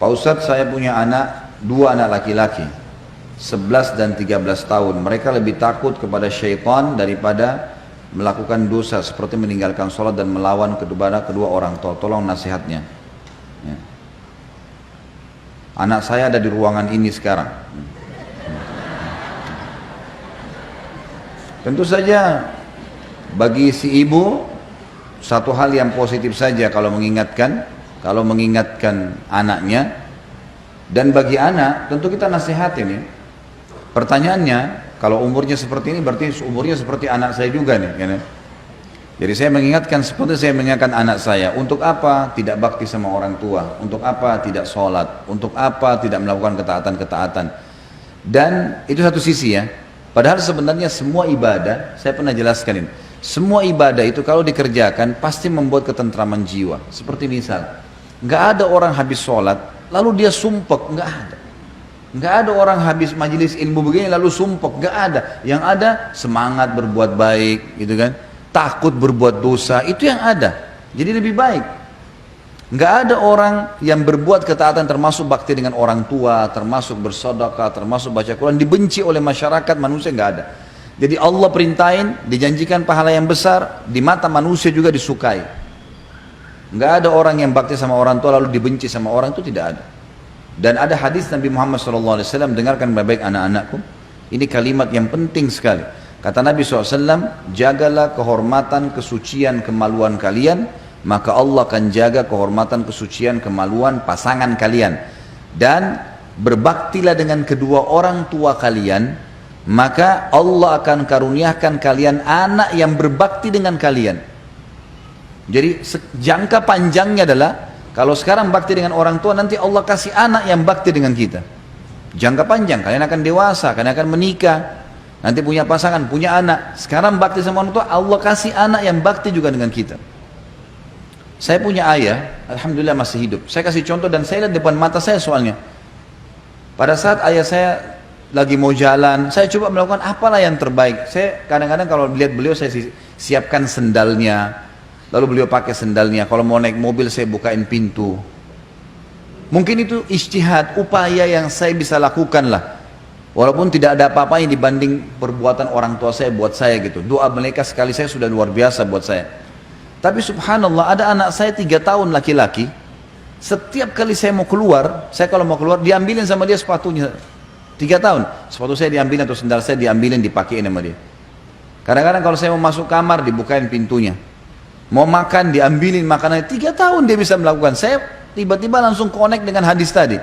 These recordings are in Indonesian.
Pak Ustadz, saya punya dua anak laki-laki, 11 dan 13 tahun. Mereka lebih takut kepada syaitan daripada melakukan dosa seperti meninggalkan sholat dan melawan kedua orang tua. Tolong nasihatnya. Ya. Anak saya ada di ruangan ini sekarang. Tentu saja bagi si ibu satu hal yang positif saja kalau mengingatkan anaknya, dan bagi anak tentu kita nasihatin ya. Pertanyaannya, kalau umurnya seperti ini berarti umurnya seperti anak saya juga nih ya. Jadi saya mengingatkan seperti saya mengingatkan anak saya, untuk apa tidak bakti sama orang tua, untuk apa tidak sholat, untuk apa tidak melakukan ketaatan-ketaatan. Dan itu satu sisi ya. Padahal sebenarnya semua ibadah, saya pernah jelaskan ini, semua ibadah itu kalau dikerjakan pasti membuat ketentraman jiwa. Seperti misal, nggak ada orang habis sholat lalu dia sumpek, nggak ada. Nggak ada orang habis majelis ilmu begini lalu sumpek, nggak ada. Yang ada semangat berbuat baik, gitu kan? Takut berbuat dosa, itu yang ada. Jadi lebih baik. Nggak ada orang yang berbuat ketaatan termasuk bakti dengan orang tua, termasuk bersedekah, termasuk baca Quran, dibenci oleh masyarakat manusia, nggak ada. Jadi Allah perintahin, dijanjikan pahala yang besar, di mata manusia juga disukai. Nggak ada orang yang bakti sama orang tua lalu dibenci sama orang, itu tidak ada. Dan ada hadis Nabi Muhammad SAW, dengarkan baik-baik anak-anakku, ini kalimat yang penting sekali. Kata Nabi SAW, jagalah kehormatan, kesucian, kemaluan kalian, maka Allah akan jaga kehormatan, kesucian, kemaluan pasangan kalian. Dan berbaktilah dengan kedua orang tua kalian, maka Allah akan karuniakan kalian anak yang berbakti dengan kalian. Jadi jangka panjangnya adalah, kalau sekarang bakti dengan orang tua, nanti Allah kasih anak yang bakti dengan kita. Jangka panjang, kalian akan dewasa, kalian akan menikah, nanti punya pasangan, punya anak. Sekarang bakti sama orang tua, Allah kasih anak yang bakti juga dengan kita. Saya punya ayah, alhamdulillah masih hidup. Saya kasih contoh dan saya lihat depan mata saya soalnya. Pada saat ayah saya lagi mau jalan, saya coba melakukan apalah yang terbaik. Saya kadang-kadang kalau lihat beliau, saya siapkan sendalnya, lalu beliau pakai sendalnya. Kalau mau naik mobil, saya bukain pintu. Mungkin itu ijtihad, upaya yang saya bisa lakukan lah. Walaupun tidak ada apa-apanya dibanding perbuatan orang tua saya buat saya gitu. Doa mereka sekali saya sudah luar biasa buat saya. Tapi subhanallah, ada anak saya 3 tahun laki-laki, setiap kali saya mau keluar, saya kalau mau keluar diambilin sama dia sepatunya. 3 tahun, sepatu saya diambilin atau sendal saya diambilin, dipakein sama dia. Kadang-kadang kalau saya mau masuk kamar, dibukain pintunya. Mau makan, diambilin makanannya. 3 tahun dia bisa melakukan. Saya tiba-tiba langsung connect dengan hadis tadi.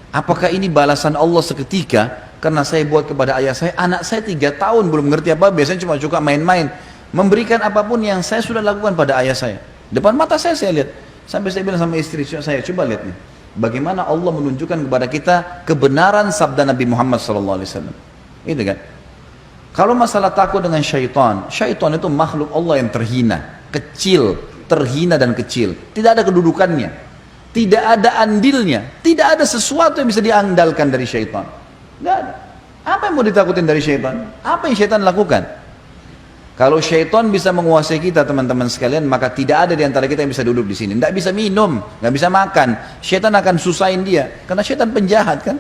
Apakah ini balasan Allah seketika karena saya buat kepada ayah saya? Anak saya 3 tahun belum ngerti apa, biasanya cuma suka main-main, memberikan apapun yang saya sudah lakukan pada ayah saya. Depan mata saya lihat. Sampai saya bilang sama istri saya, coba lihat nih, bagaimana Allah menunjukkan kepada kita kebenaran sabda Nabi Muhammad SAW. Itu kan. Kalau masalah takut dengan syaitan, syaitan itu makhluk Allah yang terhina, kecil, terhina dan kecil. Tidak ada kedudukannya, tidak ada andilnya, tidak ada sesuatu yang bisa diandalkan dari syaitan. Tidak ada. Apa yang mau ditakutin dari syaitan? Apa yang syaitan lakukan? Kalau syaitan bisa menguasai kita teman-teman sekalian, maka tidak ada di antara kita yang bisa duduk di sini. Tidak bisa minum, nggak bisa makan. Syaitan akan susahin dia, karena syaitan penjahat kan.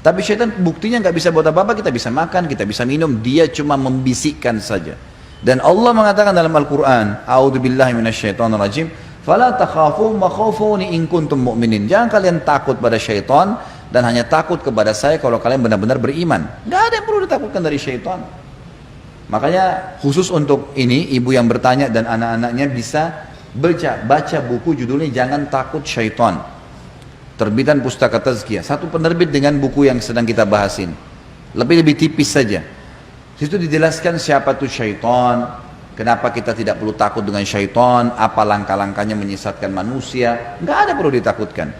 Tapi syaitan buktinya nggak bisa buat apa-apa, kita bisa makan, kita bisa minum, dia cuma membisikkan saja. Dan Allah mengatakan dalam Al-Quran, A'udzubillahi minasyaitonirrajim, fala takhafuhum wa khafuni in kuntum mu'minin. Jangan kalian takut pada syaitan, dan hanya takut kepada saya kalau kalian benar-benar beriman. Nggak ada yang perlu ditakutkan dari syaitan. Makanya khusus untuk ini, ibu yang bertanya dan anak-anaknya bisa baca buku judulnya Jangan Takut Syaitan, terbitan Pustaka Tazkiyah, satu penerbit dengan buku yang sedang kita bahasin, lebih tipis saja. Situ dijelaskan siapa itu syaitan, kenapa kita tidak perlu takut dengan syaitan, apa langkah-langkahnya menyesatkan manusia. Nggak ada perlu ditakutkan.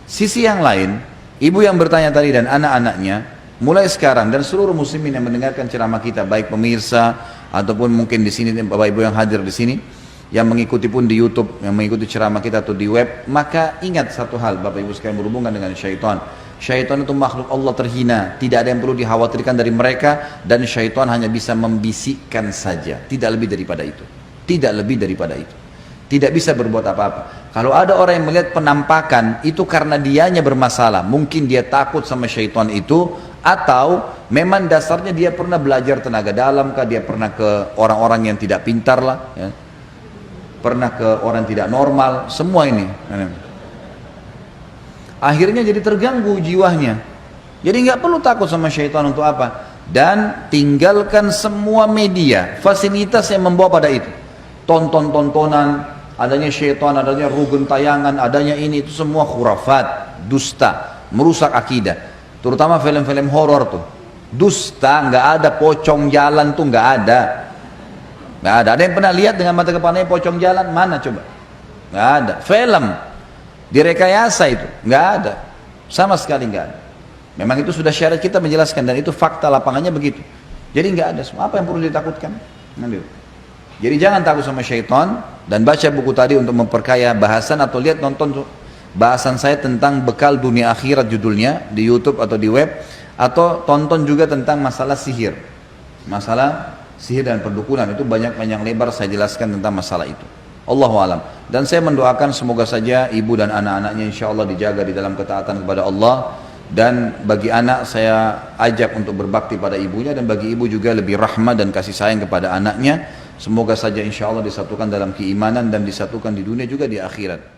Sisi yang lain, ibu yang bertanya tadi dan anak-anaknya, mulai sekarang dan seluruh muslimin yang mendengarkan ceramah kita, baik pemirsa ataupun mungkin di sini Bapak Ibu yang hadir di sini, yang mengikuti pun di YouTube, yang mengikuti ceramah kita atau di web, maka ingat satu hal Bapak Ibu sekalian berhubungan dengan syaitan. Syaitan itu makhluk Allah terhina, tidak ada yang perlu dikhawatirkan dari mereka, dan syaitan hanya bisa membisikkan saja, tidak lebih daripada itu. Tidak lebih daripada itu. Tidak bisa berbuat apa-apa. Kalau ada orang yang melihat penampakan itu karena dianya bermasalah, mungkin dia takut sama syaitan itu, atau memang dasarnya dia pernah belajar tenaga dalam kah, dia pernah ke orang-orang yang tidak pintar lah, ya. Pernah ke orang tidak normal, semua ini. Akhirnya jadi terganggu jiwanya. Jadi nggak perlu takut sama syaitan untuk apa? Dan tinggalkan semua media, fasilitas yang membawa pada itu. Tonton-tontonan, adanya syaitan, adanya rugen tayangan, adanya ini, itu semua khurafat, dusta, merusak akidah. Terutama film-film horor tuh, dusta, nggak ada pocong jalan tuh, nggak ada. Nggak ada. Ada yang pernah lihat dengan mata kepalanya pocong jalan? Mana coba? Nggak ada. Film direkayasa itu, nggak ada. Sama sekali nggak ada. Memang itu sudah syariat kita menjelaskan, dan itu fakta lapangannya begitu. Jadi nggak ada. Apa yang perlu ditakutkan? Jadi jangan takut sama syaitan, dan baca buku tadi untuk memperkaya bahasan, atau lihat nonton bahasan saya tentang bekal dunia akhirat judulnya di YouTube atau di web, atau tonton juga tentang masalah sihir. Masalah sihir dan perdukunan itu banyak panjang lebar saya jelaskan tentang masalah itu. Allahu alam. Dan saya mendoakan semoga saja ibu dan anak-anaknya insya Allah dijaga di dalam ketaatan kepada Allah. Dan bagi anak saya ajak untuk berbakti pada ibunya, dan bagi ibu juga lebih rahmat dan kasih sayang kepada anaknya. Semoga saja insya Allah disatukan dalam keimanan dan disatukan di dunia juga di akhirat.